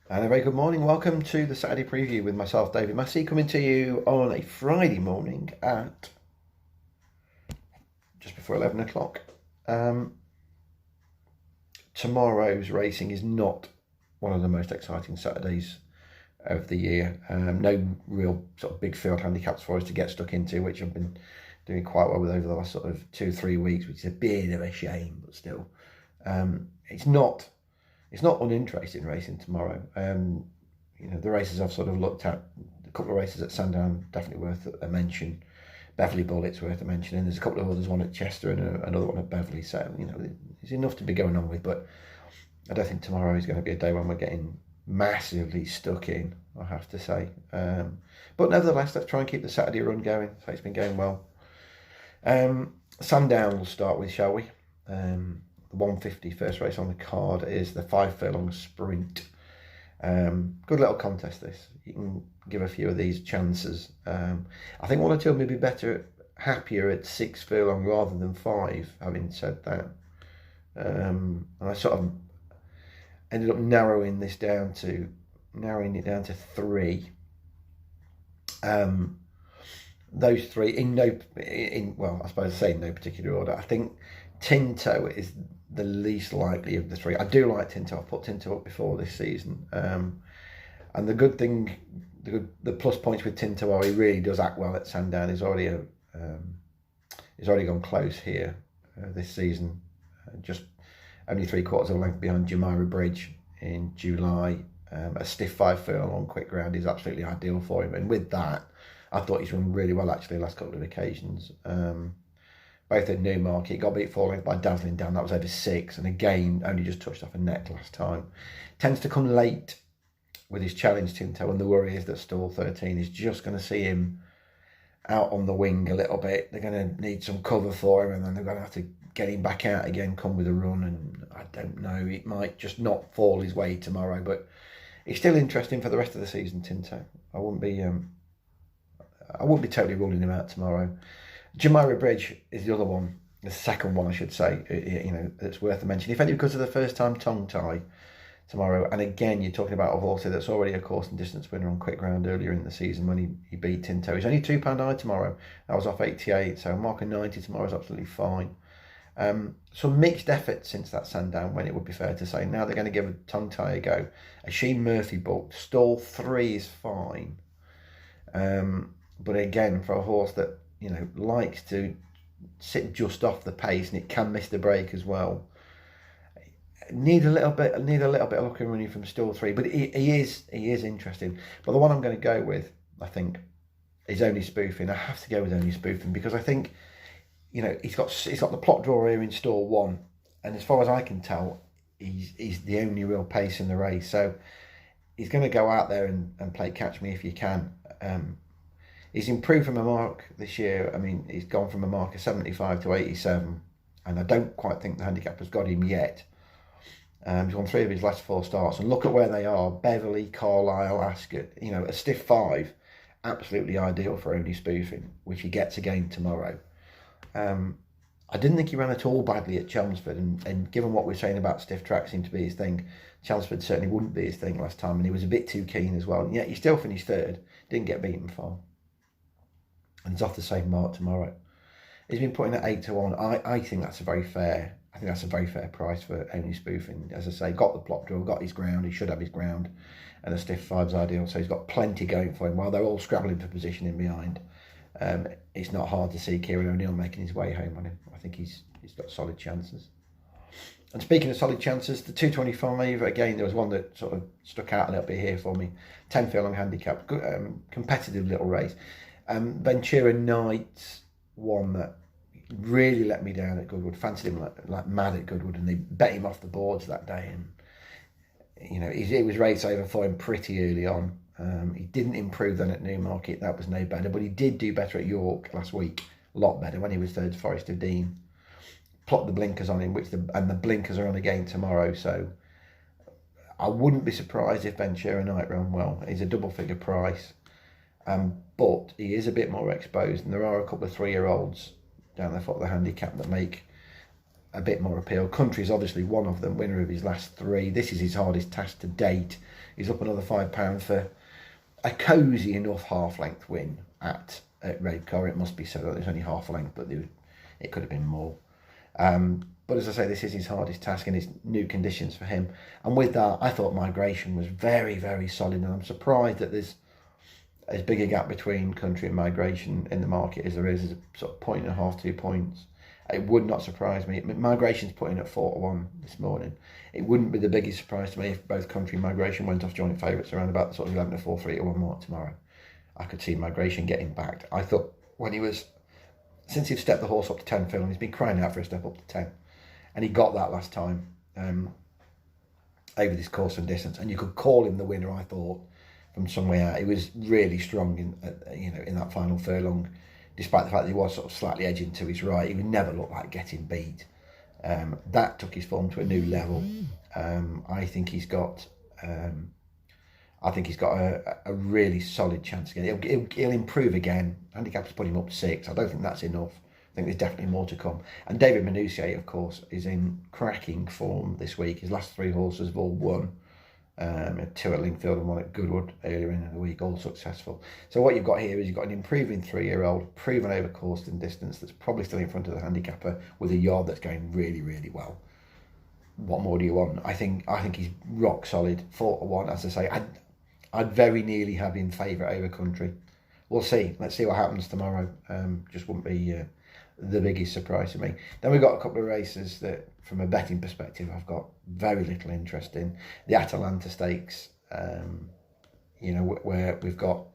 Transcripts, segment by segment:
And a very good morning. Welcome to the Saturday preview with myself, David Massey, coming to you on a Friday morning at just before 11 o'clock. Um, Tomorrow's racing is not one of the most exciting Saturdays of the year. No real sort of big field handicaps for us to get stuck into, which I've been doing quite well with over the last sort of 2 or 3 weeks, which is a bit of a shame, but still. It's not uninteresting racing tomorrow. The races I've sort of looked at, a couple of races at Sandown, definitely worth a mention. Beverley Bullet's worth a mention, and there's a couple of others, one at Chester and another one at Beverley. So, there's enough to be going on with, but I don't think tomorrow is going to be a day when we're getting massively stuck in, I have to say. But nevertheless, let's try and keep the Saturday run going. So it's been going well. Sandown we'll start with, shall we? The 150 first race on the card is the 5 furlong sprint. Good little contest this. You can give a few of these chances. I think one or two may be happier at 6 furlong rather than 5, having said that. And I sort of ended up narrowing it down to 3. Those 3 I suppose I say in no particular order. I think Tinto is the least likely of the 3. I do like Tinto. I've put Tinto up before this season. And the good thing, the plus points with Tinto are he really does act well at Sandown. He's already gone close here this season. Just only 3/4 of a length behind Jumeirah Bridge in July. A stiff 5 furlong on quick ground is absolutely ideal for him. And with that, I thought he's run really well actually the last couple of occasions. Both at Newmarket, got beat 4 lengths by Dazzling Dan, that was over 6, and again only just touched off a neck last time. Tends to come late with his challenge, Tinto, and the worry is that stall 13 is just going to see him out on the wing a little bit. They're going to need some cover for him, and then they're going to have to get him back out again, come with a run, and I don't know, it might just not fall his way tomorrow, but it's still interesting for the rest of the season, Tinto. I wouldn't be totally ruling him out tomorrow. Jumeirah Bridge is the other one, the second one I should say, that's worth a mention. If only because of the first time tongue tie tomorrow. And again, you're talking about a horse that's already a course and distance winner on quick ground earlier in the season when he beat Tinto. He's only £2 high tomorrow. That was off 88, so a mark of 90 tomorrow is absolutely fine. Some mixed efforts since that Sandown when it would be fair to say. Now they're going to give a tongue tie a go. A Sheen Murphy book, stall 3 is fine. But again, for a horse that likes to sit just off the pace and it can miss the break as well. Need a little bit of luck and running from stall 3, but he is interesting. But the one I'm going to go with, I think, is Only Spoofing. I have to go with Only Spoofing because I think he's got the plot draw here in stall 1, and as far as I can tell, he's the only real pace in the race. So he's going to go out there and play catch me if you can. He's improved from a mark this year. I mean, he's gone from a mark of 75 to 87, and I don't quite think the handicap has got him yet. He's won 3 of his last 4 starts, and look at where they are: Beverley, Carlisle, Ascot. A stiff 5, absolutely ideal for Only Spoofing, which he gets again tomorrow. I didn't think he ran at all badly at Chelmsford, and given what we're saying about stiff tracks seemed to be his thing, Chelmsford certainly wouldn't be his thing last time, and he was a bit too keen as well. And yet he still finished 3rd, didn't get beaten far. And he's off the same mark tomorrow. He's been putting at 8 to 1. I think that's a very fair. I think that's a very fair price for Only Spoofing. As I say, got the plot draw, got his ground. He should have his ground, and a stiff 5's ideal. So he's got plenty going for him. While they're all scrabbling for position in behind, it's not hard to see Kieran O'Neill making his way home on him. I think he's got solid chances. And speaking of solid chances, the 225 again. There was one that sort of stuck out a little bit here for me. 10 furlong handicap, good, competitive little race. Ventura Knight, one that really let me down at Goodwood. Fancied him like mad at Goodwood, and they bet him off the boards that day. And it was race over for him pretty early on. He didn't improve then at Newmarket. That was no better, but he did do better at York last week. A lot better when he was 3rd to Forest of Dean. Plot the blinkers on him, and the blinkers are on again tomorrow. So I wouldn't be surprised if Ventura Knight ran well. He's a double figure price. But he is a bit more exposed, and there are a couple of 3-year-olds down the foot of the handicap that make a bit more appeal. Country's obviously one of them, winner of his last 3. This is his hardest task to date. He's up another £5 for a cosy enough half-length win at Redcar. It must be said that it's only half a length, but it could have been more. But as I say, this is his hardest task and it's new conditions for him. And with that, I thought Migration was very, very solid. And I'm surprised that there's as big a gap between Country and Migration in the market as there is. There's a sort of 1.5, 2 points. It would not surprise me. Migration's putting at 4-1 this morning. It wouldn't be the biggest surprise to me if both Country and Migration went off joint favourites around about the sort of 11-4, 3-1 mark tomorrow. I could see Migration getting backed. I thought since he'd stepped the horse up to 10 furlong, he's been crying out for a step up to 10. And he got that last time over this course and distance. And you could call him the winner, I thought, from some way out. He was really strong in that final furlong, despite the fact that he was sort of slightly edging to his right. He would never look like getting beat. That took his form to a new level. I think he's got a really solid chance again. He'll improve again. Handicap's put him up 6. I don't think that's enough. I think there's definitely more to come. And David Minutier, of course, is in cracking form this week. His last 3 horses have all won. 2 at Lingfield and 1 at Goodwood earlier in the week, all successful. So what you've got here is you've got an improving 3-year-old, proven over course and distance, that's probably still in front of the handicapper with a yard that's going really, really well. What more do you want? I think he's rock solid. 4-1, as I say. I'd very nearly have him favourite over Country. We'll see. Let's see what happens tomorrow. Just wouldn't be the biggest surprise to me. Then we've got a couple of races that, from a betting perspective, I've got very little interest in. The Atalanta Stakes, where we've got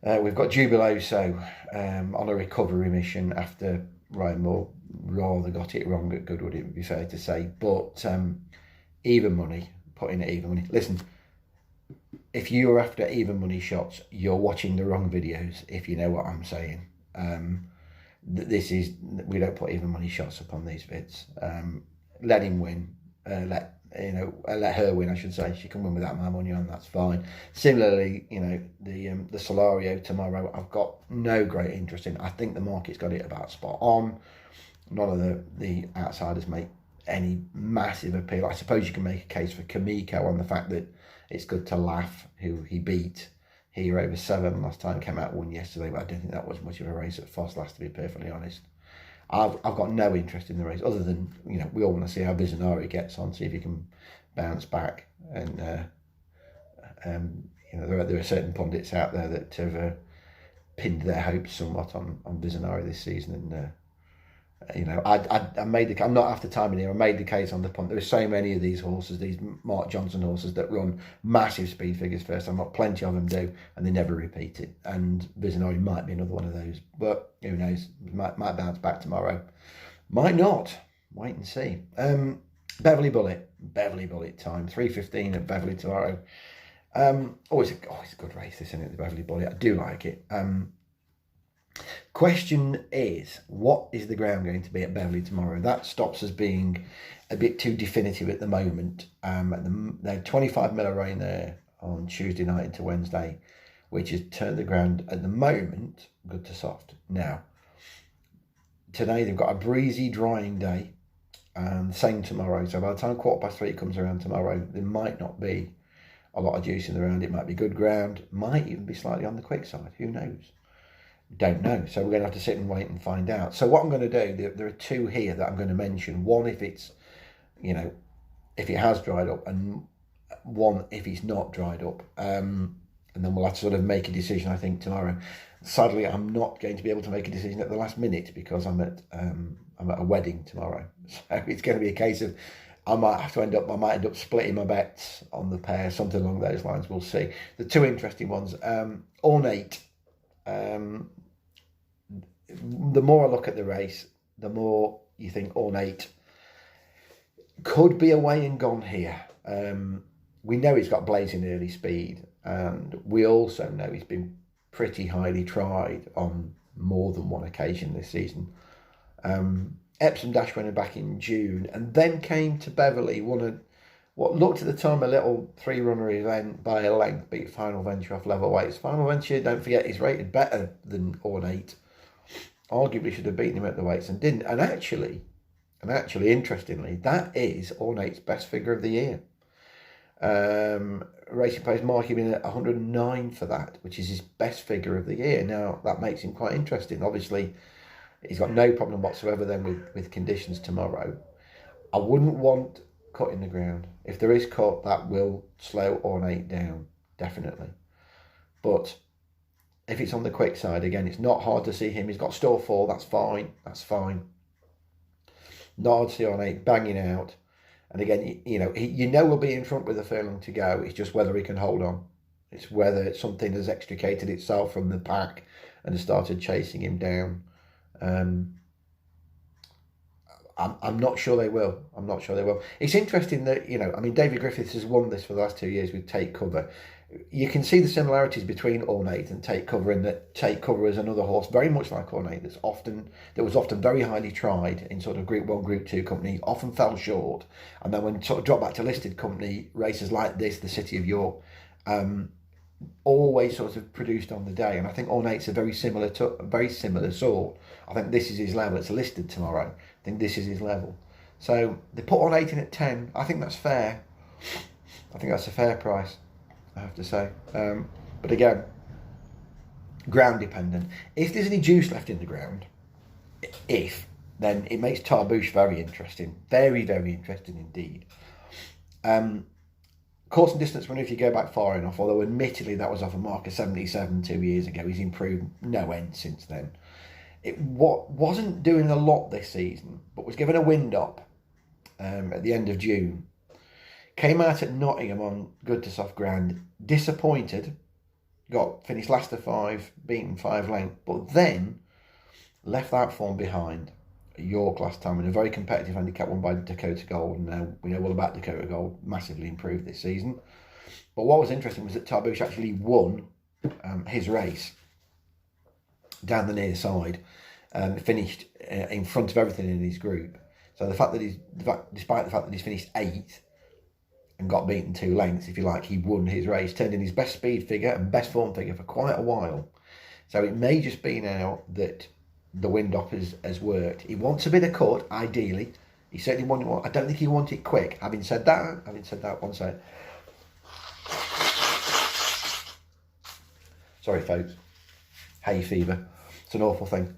Jubiloso on a recovery mission after Ryan Moore rather got it wrong at Goodwood, it would be fair to say. But even money, putting it even money. Listen, if you're after even money shots, you're watching the wrong videos, if you know what I'm saying. We don't put even money shots up on these vids. Let him win. Let her win, I should say. She can win without my money on, that's fine. Similarly, the Solario tomorrow, I've got no great interest in. I think the market's got it about spot on. None of the outsiders make any massive appeal. I suppose you can make a case for Kamiko on the fact that it's good to laugh, who he beat here over 7 last time, came out 1 yesterday, but I don't think that was much of a race at Foss Last, to be perfectly honest. I've got no interest in the race, other than, we all want to see how Visionary gets on, see if he can bounce back. And there are certain pundits out there that have pinned their hopes somewhat on Visionary this season, and I made the. I'm not after timing here. I made the case on the punt. There are so many of these horses, these Mark Johnson horses, that run massive speed figures first. I've got plenty of them do, and they never repeat it. And Visionary might be another one of those, but who knows? Might bounce back tomorrow. Might not. Wait and see. Beverly Bullet time. 3:15 at Beverly tomorrow. Always a good race, this, isn't it? The Beverly Bullet. I do like it. Question is, what is the ground going to be at Beverly tomorrow? That stops us being a bit too definitive at the moment. There 25 mil of rain there on Tuesday night into Wednesday, which has turned the ground at the moment good to soft. Now, today they've got a breezy, drying day, and same tomorrow. So by the time 3:15 comes around tomorrow, there might not be a lot of juice in the round. It might be good ground, might even be slightly on the quick side. Who knows? Don't know. So we're going to have to sit and wait and find out. So what I'm going to do, there are 2 here that I'm going to mention. One, if it's, if it has dried up, and one, if it's not dried up. And then we'll have to sort of make a decision, I think, tomorrow. Sadly, I'm not going to be able to make a decision at the last minute because I'm at a wedding tomorrow. So it's going to be a case of I might end up splitting my bets on the pair, something along those lines. We'll see. The 2 interesting ones, Ornate. The more I look at the race, the more you think Ornate could be away and gone here. We know he's got blazing early speed, and we also know he's been pretty highly tried on more than one occasion this season. Epsom Dash winner back in June, and then came to Beverly, won what looked at the time a little 3-runner event by a length, beat Final Venture off level weights. Final Venture, don't forget, is rated better than Ornate. Arguably should have beaten him at the weights and didn't. And actually, And actually, interestingly, that is Ornate's best figure of the year. Racing Players marking him in at 109 for that, which is his best figure of the year. Now, that makes him quite interesting. Obviously, he's got no problem whatsoever then with conditions tomorrow. I wouldn't want cut in the ground. If there is cut, that will slow Ornate down, definitely. But if it's on the quick side, again, it's not hard to see him. He's got store 4, that's fine. That's fine. Not hard to see Ornate banging out. And again, you know we'll be in front with a furlong to go. It's just whether he can hold on. It's whether something has extricated itself from the pack and has started chasing him down. I'm not sure they will. I'm not sure they will. It's interesting that, David Griffiths has won this for the last 2 years with Take Cover. You can see the similarities between Ornate and Take Cover in that Take Cover is another horse very much like Ornate that was often very highly tried in sort of Group 1, Group 2 company, often fell short. And then when sort of dropped back to listed company, races like this, the City of York, always sort of produced on the day. And I think Ornate's a very similar sort. I think this is his level. It's listed tomorrow. I think this is his level. So they put Ornate in at 10. I think that's fair. I think that's a fair price, I have to say. But again, ground dependent. If there's any juice left in the ground, then it makes Tarbouche very interesting. Very, very interesting indeed. Course and distance runner, if you go back far enough, although admittedly that was off a marker 77 2 years ago, he's improved no end since then. It wasn't doing a lot this season, but was given a wind up at the end of June. Came out at Nottingham on good to soft ground, disappointed, finished last of 5, beaten 5 lengths, but then left that form behind at York last time in a very competitive handicap won by Dakota Gold. And now we know all about Dakota Gold, massively improved this season. But what was interesting was that Tarbouche actually won his race down the near side, finished in front of everything in his group. So despite the fact that he's finished 8th and got beaten 2 lengths, if you like, he won his race, turned in his best speed figure and best form figure for quite a while. So it may just be now that the wind up has worked. He wants a bit of cut, ideally. He certainly wanted. I don't think he wanted it quick. Having said that, one sec. Sorry, folks. Hay fever. It's an awful thing.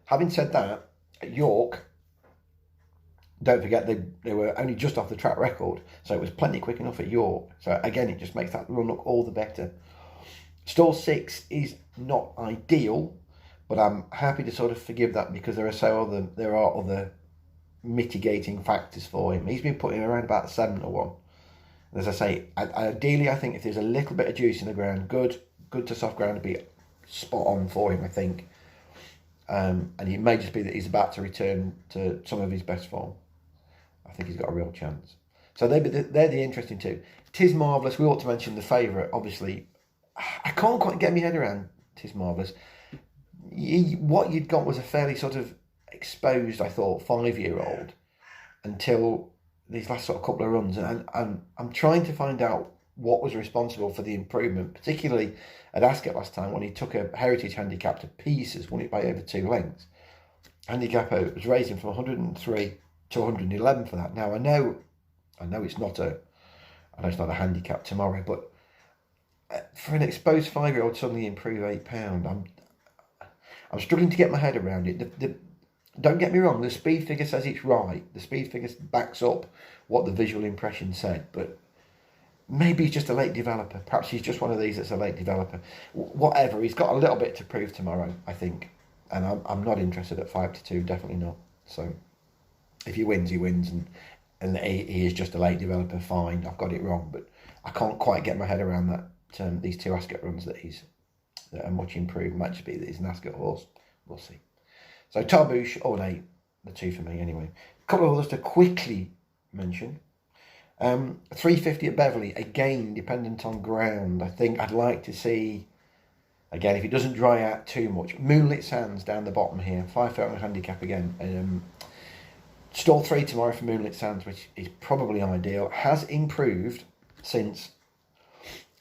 Having said that, at York, don't forget they were only just off the track record, so it was plenty quick enough at York. So again, it just makes that run look all the better. Stall 6 is not ideal, but I'm happy to sort of forgive that because there are other mitigating factors for him. He's been putting around about 7 to 1. As I say, ideally, I think if there's a little bit of juice in the ground, good to soft ground to be spot on for him, I think. And it may just be that he's about to return to some of his best form. I think he's got a real chance. So they're the interesting two. Tis Marvellous, we ought to mention the favourite, obviously. I can't quite get my head around Tis Marvellous. What you'd got was a fairly sort of exposed, I thought, 5-year-old until these last sort of couple of runs. And I'm trying to find out what was responsible for the improvement, particularly at Ascot last time when he took a Heritage handicap to pieces, won it by over 2 lengths. Handicap was raising from 103 to 111 for that. Now I know it's not a handicap tomorrow, but for an exposed 5-year-old suddenly improve £8, I'm struggling to get my head around it. Don't get me wrong, the speed figure says it's right. The speed figure backs up what the visual impression said, but maybe he's just a late developer. Perhaps he's just one of these that's a late developer. Whatever, he's got a little bit to prove tomorrow, I think. And I'm not interested at 5 to 2, definitely not. So if he wins, he wins. And he is just a late developer, fine. I've got it wrong, but I can't quite get my head around that. These 2 Ascot runs that are much improved. Might just be that he's an Ascot horse. We'll see. So Tarbouche, Ornate, the 2 for me anyway. A couple of others to quickly mention. 350 at Beverley, again, dependent on ground. I think I'd like to see, again, if it doesn't dry out too much, Moonlit Sands down the bottom here, 5 furlong handicap again. Stall 3 tomorrow for Moonlit Sands, which is probably ideal. Has improved since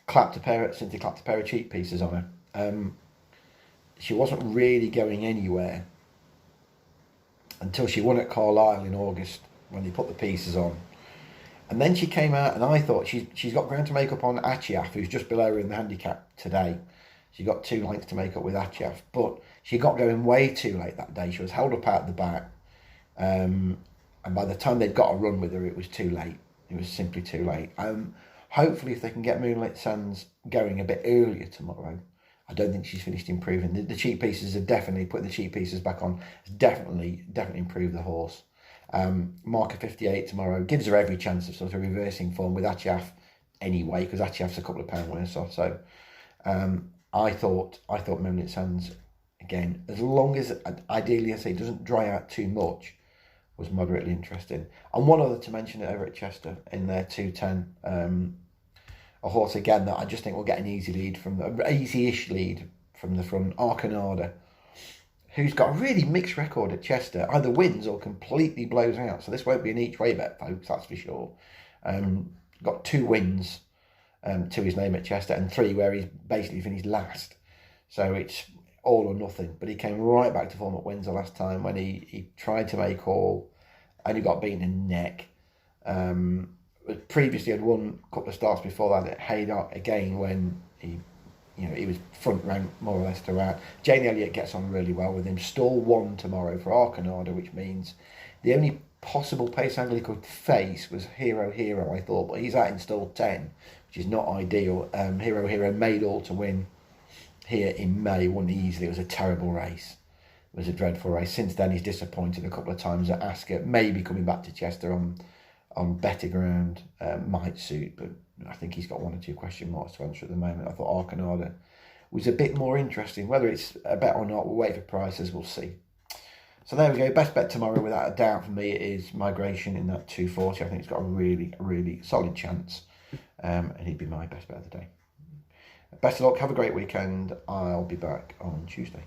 they clapped a pair of cheek pieces on her. She wasn't really going anywhere until she won at Carlisle in August when they put the pieces on. And then she came out, and I thought she's got ground to make up on Achiaf, who's just below her in the handicap today. She got 2 lengths to make up with Achiaf, but she got going way too late that day. She was held up out the back, and by the time they'd got a run with her, it was too late. It was simply too late. Hopefully, if they can get Moonlit Sands going a bit earlier tomorrow, I don't think she's finished improving. The cheap pieces are definitely, putting the cheap pieces back on, has definitely improved the horse. Marker 58 tomorrow gives her every chance of sort of reversing form with Achiaf anyway, because Achiaf's a couple of pound worse off. So I thought Moonlit Sands, again, as long as ideally I say it doesn't dry out too much, was moderately interesting. And one other to mention over at Chester in their 210, a horse again that I just think will get an easy lead easy-ish lead from the front, Arcanada, who's got a really mixed record at Chester. Either wins or completely blows out. So this won't be an each-way bet, folks, that's for sure. Got 2 wins to his name at Chester, and 3 where he's basically finished last. So it's all or nothing. But he came right back to form at Windsor last time when he tried to make all, and he got beaten in the neck. Previously had won a couple of starts before that at Haydock again when he was front rank more or less throughout. Jane Elliott gets on really well with him. Stall 1 tomorrow for Arcanada, which means the only possible pace angle he could face was Hero, I thought, but he's out in stall 10, which is not ideal. Hero made all to win here in May, won easily. It was a terrible race. It was a dreadful race. Since then, he's disappointed a couple of times at Ascot. Maybe coming back to Chester on better ground might suit, but I think he's got 1 or 2 question marks to answer at the moment. I thought Arcanada was a bit more interesting. Whether it's a bet or not, we'll wait for prices, we'll see. So there we go. Best bet tomorrow, without a doubt, for me, is Migration in that 240. I think it's got a really, really solid chance, and he'd be my best bet of the day. Best of luck. Have a great weekend. I'll be back on Tuesday.